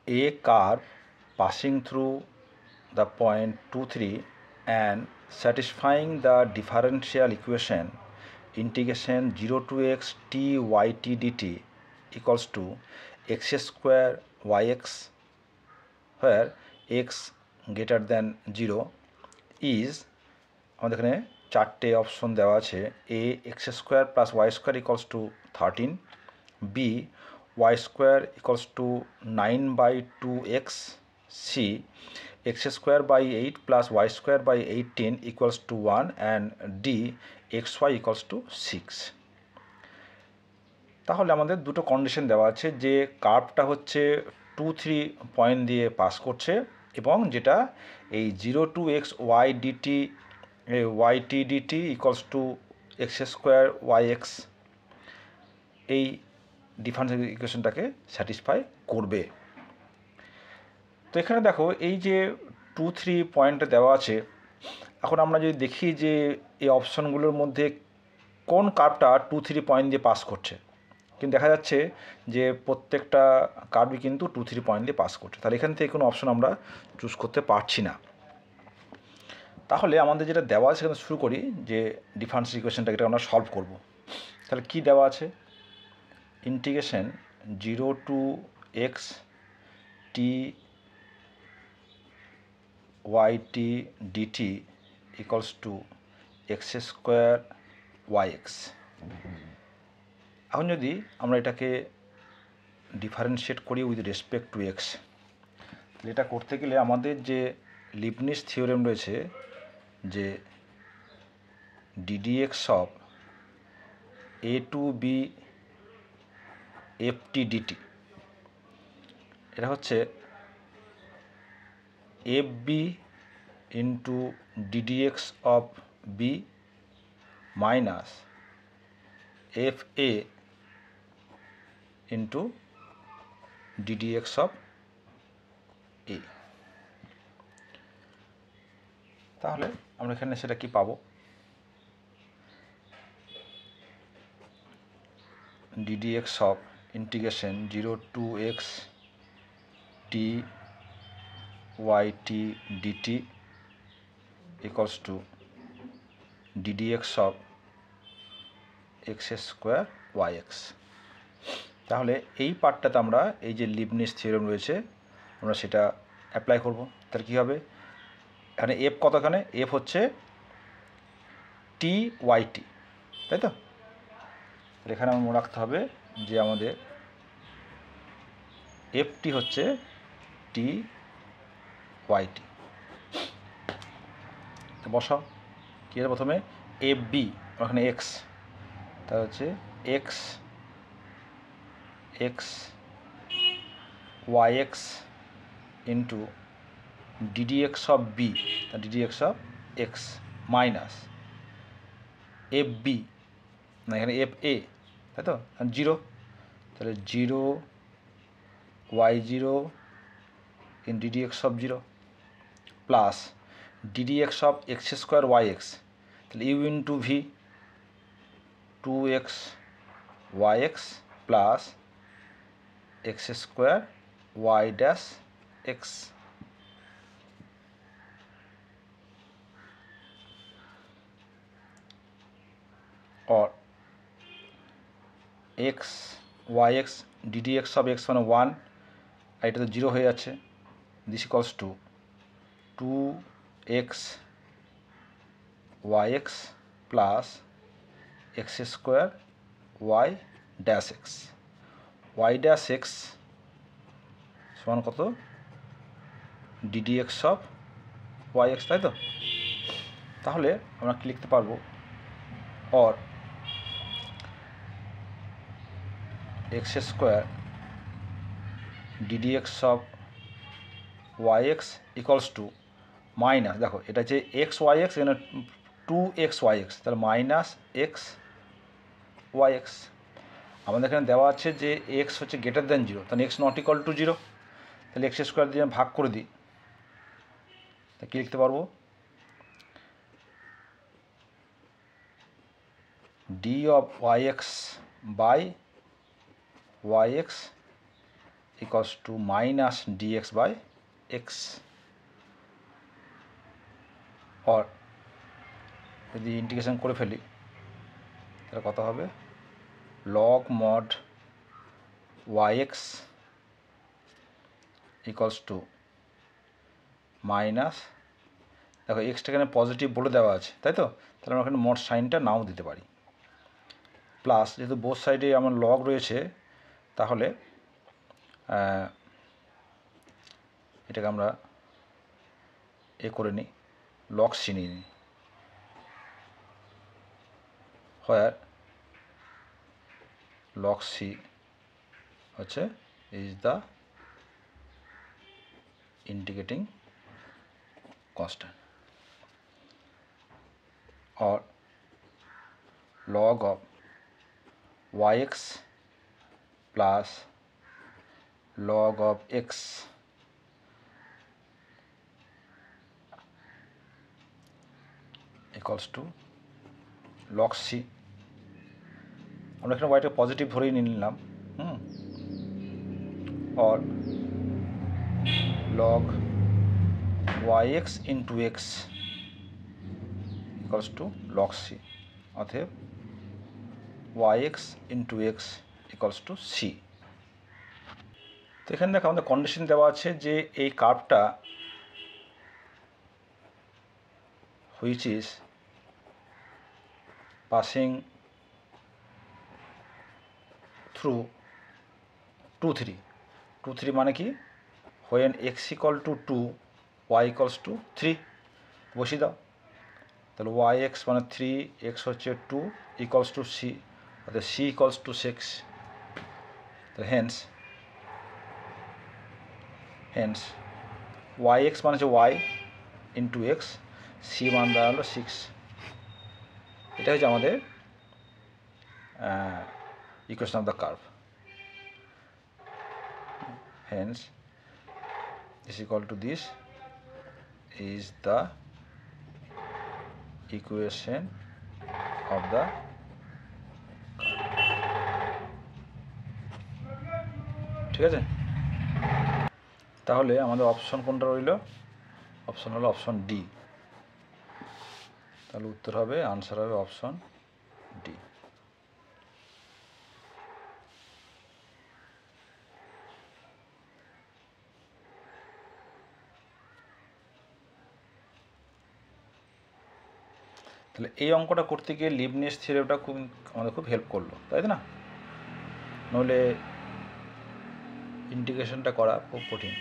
a curve passing through the point 2 3 and satisfying the differential equation integration 0 to x t yt dt equals to x square yx where x greater than 0 is আমাদের এখানে চারটে option দেওয়া আছে a x square plus y square equals to 13, b y square equals to 9 by 2x, c x square by 8 plus y square by 18 equals to 1 and d xy equals to 6। তাহলে আমাদের দুটো condition দেওয়া আছে যে কার্ভটা হচ্ছে 2 3 point দিয়ে pass করছে এবং যেটা এই 0 to X Y DT YT DT equals to x square Y X এই ডিফারেন্সিয়াল ইকুয়েশনটাকে স্যাটিসফাই করবে। তো এখানে দেখো এই যে 2 3 পয়েন্টটা দেওয়া আছে, এখন আমরা যদি দেখি যে এই অপশনগুলোর মধ্যে কোন কার্ভটা 2 3 পয়েন্ট দিয়ে পাস করছে, কিন্তু দেখা যাচ্ছে যে প্রত্যেকটা কার্ভই কিন্তু 2 3 পয়েন্ট দিয়ে পাস করছে, তাহলে এখান থেকে কোনো অপশন আমরা চুজ করতে পারছি না। তাহলে আমাদের যেটা দেওয়া আছে সেখানে শুরু করি যে ডিফারেন্সিয়াল ইকুয়েশনটাকে এটা আমরা সলভ করব। তাহলে কি দেওয়া আছে, integration 0 to x T Y T DT equals to x square Y x. এখন যদি আমরা এটাকে ডিফারেন্সিয়েট করি উইথ রেসপেক্ট টু এক্স, তাহলে এটা করতে গেলে আমাদের যে লিবনিজ থিওরেম রয়েছে যে D D X of A to B F T D T, এটা হচ্ছে F B into ddx of B minus F A into ddx of A. তাহলে আমরা এখানে সেটা কি পাবো, D D X of integration 0 to x T Y T DT equals to D D X of x square Y x. তাহলে এই পার্টটাতে আমরা এই যে লিবনিজ থিওরেম রয়েছে আমরা সেটা অ্যাপ্লাই করব। তাহলে কী হবে, এখানে এফ কতখানে, এফ হচ্ছে টি ওয়াই টি, তাই তো। এখানে আমার মনে রাখতে হবে যে আমাদের এফটি হচ্ছে টি ওয়াই টি। তো বসাও কী আছে, প্রথমে এফ বি ওখানে এক্স, তা হচ্ছে x x y x into ddx of b, d d x of x minus f b, না এখানে এফ এ, তাই তো 0, তাহলে 0 y 0 in d d x of 0 plus d d x of x square Y x, তাহলে u into v 2x y x plus x square y dash x. और x y x d d x of x মানে 1 আর এটা তো 0 হয়ে যাচ্ছে, this equals to 2x y x plus x square y dash x, y dash x সমান কত, d d x of y x, তাই তো। তাহলে আমরা কি লিখতে পারবো, और x square d d x of y x equals to minus, देखो এটা যে एक्स वाई एक्स এখানে 2x वाई एक्स, তাহলে মাইনাস এক্স ওয়াই এক্স। আমাদের এখানে দেওয়া আছে যে এক্স হচ্ছে গ্রেটার দ্যান 0, তাহলে এক্স নট ইকুয়াল টু 0, তাহলে এক্স স্কোয়ার দিয়ে ভাগ করে দিই, তা কী লিখতে পারবো, d of yx by yx equals to minus dx by x, or যদি ইন্টিগ্রেশন করে ফেলি তাহলে কত হবে log mod y x equals to minus, দেখো এক্সটা এখানে পজিটিভ বলে দেওয়া আছে তাই তো, তাহলে আমরা এখানে মড সাইনটা নাও দিতে পারি, প্লাস যেহেতু বোথ সাইডে আমার লগ রয়েছে তাহলে এটাকে আমরা করে নিই, লগ সি নিয়ে নিই, হোয়ার log c হচ্ছে is the integrating constant, or log of yx plus log of x equals to log c, আমরা এখানে ওয়াইটা পজিটিভ ধরেই নিয়ে নিলাম, or log yx into x equals to log c, অতএব yx into x equals to c। তো এখানে দেখো আমাদের কন্ডিশন দেওয়া আছে যে এই কার্ভটা which is passing through 2 3 মানে কি when x equal to 2 y equals to 3 বসিয়ে দাও, তাহলে yx মানে 3, x হচ্ছে 2 equals to c, অর্থাৎ c equals to 6, তাহলে hence yx মানে হচ্ছে y into x, c মান দাঁড়ালো 6, এটা হচ্ছে আমাদের equation of the curve, hence is equal to this is the equation of the curve। ঠিক আছে, তাহলে আমাদের অপশন কোনটা রইল, অপশন হলো অপশন ডি, তাহলে উত্তর হবে আনসার হবে অপশন ডি। তাহলে এই অঙ্কটা করতে গিয়ে লিবনিজ থিওরেমটা আমাদের খুব হেল্প করলো, তাই না? নইলে ইন্টিগ্রেশনটা করা খুব কঠিন।